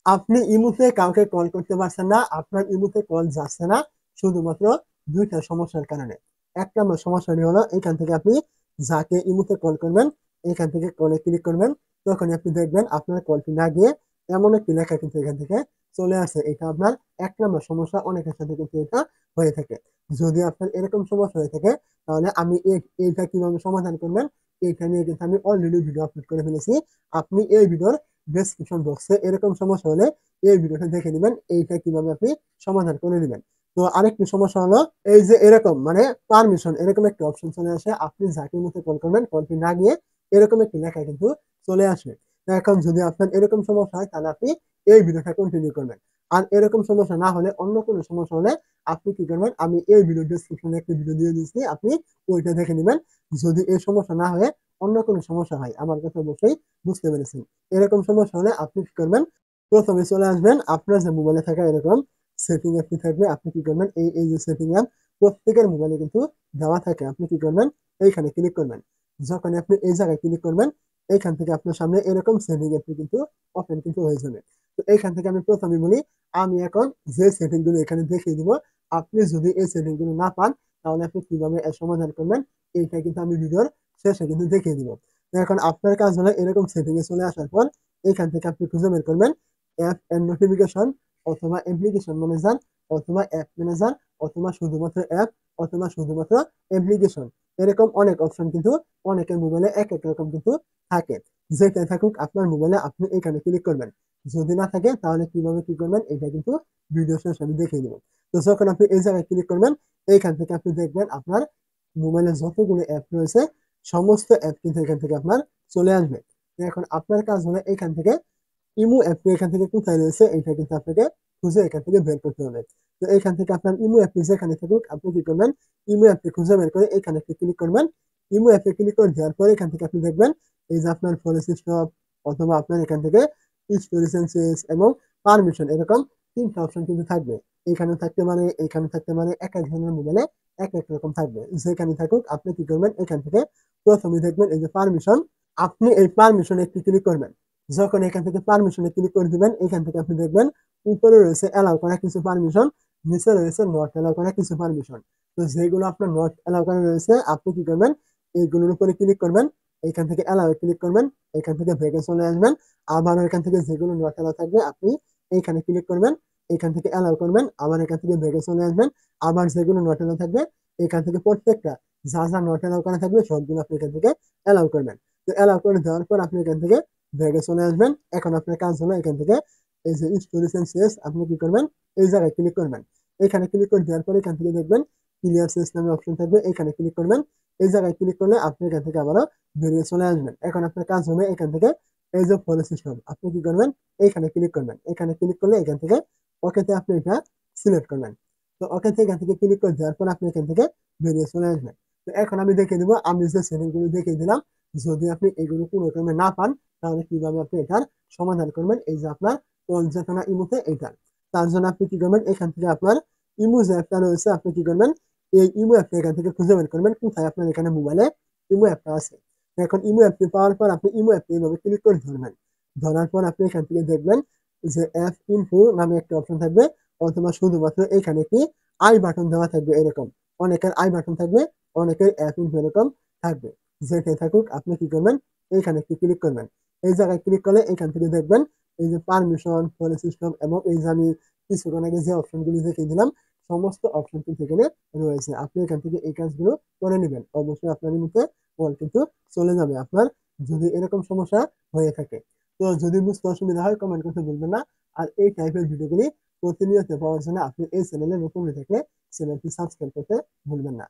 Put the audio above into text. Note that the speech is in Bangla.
আপনি ইমোতে কাউকে কল করতে পারছেন না, আপনার ইমোতে কল যাচ্ছে না শুধুমাত্র ২ টা সমস্যার কারণে। ১ নম্বর সমস্যাটি হলো এখান থেকে আপনি যাকে ইমোতে কল করবেন, এখান থেকে কলে ক্লিক করবেন। তখনই আপনি দেখবেন আপনার কলটি না গিয়ে এমন একটি লেখা কিন্তু এখান থেকে চলে আসে। এটা আপনার ১ নম্বর সমস্যা। অনেকের সাথে কিন্তু এটা হয়ে থাকে। যদি আপনার এরকম সমস্যা হয়ে থাকে তাহলে আমি এইটা কিভাবে সমাধান করবেন, এইটা নিয়ে কিন্তু আমি অলরেডি ভিডিও আপলোড করে ফেলেছি। আপনি এই ভিডিওর ডেসক্রিপশন বক্সে এরকম সমস্যা হলে এই ভিডিওটা দেখে নিবেন, এইটা কিভাবে আপনি সমাধান করে নিবেন। তো আরেকটি সমস্যা হলো এই যে এরকম মানে পারমিশন এরকম একটা অপশন চলে আসে, আপনি যাকে মতো কল করবেন কলটি না গিয়ে এরকম একটি লেখা কিন্তু চলে আসবে। তো এখন যদি আপনার এরকম সমস্যা হয় তাহলে আপনি এই ভিডিওটা কন্টিনিউ করবেন। আর এরকম সমস্যা না হলে অন্য কোনো সমস্যা হলে আপনি কি করবেন, আমি এই ভিডিও ডেসক্রিপশনে একটি ভিডিও দিয়ে দিচ্ছি, আপনি ওইটা দেখে নিবেন। যদি এই সমস্যা না হয়ে অন্য কোনো সমস্যা হয় আমার কথা অবশ্যই বুঝতে পেরেছেন। এরকম সমস্যা হলে আপনি কি করবেন, প্রথমে চলে আসবেন আপনার যে মোবাইলে থাকা এরকম সেটিং অ্যাপটি থাকবে, আপনি কি করবেন এই যে সেটিং অ্যাপ প্রত্যেকের মোবাইলে কিন্তু দেওয়া থাকে, আপনি কি করবেন এইখানে ক্লিক করবেন। যখন আপনি এই জায়গায় ক্লিক করবেন এইখান থেকে আপনার সামনে এরকম সেটিং অ্যাপটি কিন্তু ওপেন কিন্তু হয়ে যাবে। তো এইখান থেকে আমি প্রথমে বলি, আমি এখন যে সেটিং গুলো এখানে দেখিয়ে দিব, আপনি যদি এই সেটিং গুলো না পান তাহলে আপনি কিভাবে এর সমাধান করবেন এইটা কিন্তু আমি ভিডিওর শেষে কিন্তু দেখিয়ে দিব। এখন আপনার কাজ হলো এরকম সেটিং এ চলে আসার পর এখান থেকে আপনি খুঁজে বের করবেন অ্যাপ এন্ড নোটিফিকেশন অথবা অ্যাপ্লিকেশন ম্যানেজার অথবা অ্যাপ ম্যানেজার অথবা শুধুমাত্র অ্যাপ অথবা শুধুমাত্র অ্যাপ্লিকেশন। এরকম অনেক অপশন কিন্তু অনেকের মোবাইলে এক এক রকম কিন্তু থাকে। যেটাই থাকুক আপনার মোবাইলে আপনি এখানে ক্লিক করবেন। যদি না থাকে তাহলে কিভাবে কি করবেন এটা কিন্তু ভিডিও শেষে আমি দেখিয়ে দিব। তো যখন আপনি এই জায়গায় ক্লিক করবেন এইখান থেকে আপনি দেখবেন আপনার মোবাইলে যতগুলো অ্যাপ রয়েছে সমস্ত অ্যাপ কিন্তু এখান থেকে আপনার চলে আসবে। এখন আপনার কাজ হলো এখান থেকে ইমো অ্যাপটি এখান থেকে কোথায় রয়েছে এটা কিন্তু আপনাকে খুঁজে এখান থেকে বের করতে হবে। তো এখান থেকে আপনার ইমো অ্যাপটি যেখানে থাকুক আপনি কি করবেন, ইমো অ্যাপটি খুঁজে বের করে এখানে একটি ক্লিক করবেন। ইমো অ্যাপে ক্লিক করে দেওয়ার পরে এখান থেকে আপনি দেখবেন এই যে আপনার ফলো সিস্টেম অথবা আপনার এখান থেকে স্টোরি সেন্সেস এবং পারমিশন এরকম ৩ টা অপশন কিন্তু থাকবে। এখানে থাকতে মানে এখানে থাকতে মানে এক এক ধরনের মোবাইলে এক এক রকম থাকবে। যেখানে থাকুক আপনি কি করবেন এখান থেকে প্রথমে দেখবেন এই যে পারমিশন, আপনি এই পারমিশনে একটি ক্লিক করবেন। যখন এখান থেকে পারমিশনে ক্লিক করে দিবেন এখান থেকে আপনি দেখবেন উপরে রয়েছে অ্যালাউ করা কিছু পারমিশন, নিচে রয়েছে নট অ্যালাউ করা কিছু পারমিশন। তো যেগুলো আপনার নট অ্যালাউ করা রয়েছে আপনি কি করবেন এইগুলোর উপরে ক্লিক করবেন, এখান থেকে অ্যালাউ ক্লিক করবেন, এখান থেকে ব্যাকে চলে আসবেন, আবার এখান থেকে যেগুলো নট অ্যালাউ থাকবে আপনি এইখানে ক্লিক করবেন, এখান থেকে অ্যালাউ করবেন, আবার এখান থেকে ব্যাকে চলে আসবেন, আবার যেগুলো নট অ্যালাউ থাকবে এখান থেকে প্রত্যেকটা যা যা নট অ্যালাউ করা থাকবে সবগুলো আপনি এখান থেকে অ্যালাউ করবেন। তো অ্যালাউ করে দেওয়ার পর আপনি এখান থেকে ব্যাগে চলে আসবেন। এখন আপনার কাজ হলো এখান থেকে এই যে স্টোরেজ এন্ড শেষ আপনি কি করবেন এই জায়গায় ক্লিক করবেন। এখানে ক্লিক করে দেওয়ার পরে এখান থেকে দেখবেন ক্লিয়ার শেষ নামে অপশন থাকবে, এখানে ক্লিক করবেন। এই জায়গায় ক্লিক করলে আপনি এখান থেকে আবারও বেরিয়ে চলে আসবেন। এখন আপনার কাজ হবে এখান থেকে এই যে ফলো সিস্টেম আপনি কি করবেন এইখানে ক্লিক করবেন। এখানে ক্লিক করলে এখান থেকে ওকেতে আপনি এটা সিলেক্ট করবেন। তো ওকে থেকে এখান থেকে ক্লিক করে দেওয়ার পর আপনি এখান থেকে বেরিয়ে চলে আসবেন। তো এখন আমি দেখে দিব, আমি যে সেটিং গুলো দেখিয়ে দিলাম যদি আপনি এগুলো কোনো ক্রমে না পান তাহলে কিভাবে আপনি এটার সমাধান করবেন। এই যে আপনার কল যেটা না ইমোতে এইটার, তার জন্য আপনি কি করবেন এখান থেকে আপনার ইমো যে অ্যাপটা রয়েছে আপনি কি করবেন এই ইমো অ্যাপটা এখান থেকে খুঁজে বের করবেন কোথায় আপনার এখানে মোবাইলে ইমো অ্যাপটা আছে। এখন ইমো অ্যাপটি পাওয়ার পর আপনি ইমো অ্যাপটি এইভাবে ক্লিক করে ধরবেন। ধরার পর আপনি এখান থেকে দেখবেন যে অ্যাপ ইনফো নামে একটা অপশন থাকবে অথবা শুধুমাত্র এখানে একটি আই বাটন দেওয়া থাকবে এরকম। অনেকের আই বাটন থাকবে, অনেকের অ্যাপ ইনফো এরকম থাকবে। যেটাই থাকুক আপনি কি করবেন এইখানে একটি ক্লিক করবেন। এই জায়গায় ক্লিক করলে এখান থেকে দেখবেন এই যে পারমিশন ফলো সিস্টেম এবং এই যে আমি কিছুক্ষণ আগে যে অপশনগুলি দেখিয়ে দিলাম সমস্ত অপশন কিন্তু এখানে রয়েছে। আপনি এখান থেকে এই কাজগুলো করে নেবেন, অবশ্যই আপনার মধ্যে কল কিন্তু চলে যাবে আপনার যদি এরকম সমস্যা হয়ে থাকে। তো যদি বুঝতে অসুবিধা হয় কমেন্ট করতে বলবেন না। আর এই টাইপের ভিডিওগুলি প্রতিনিয়ত পাওয়ার জন্য আপনি এই চ্যানেলে নতুন হয়ে থাকলে চ্যানেলটি সাবস্ক্রাইব করতে ভুলবেন না।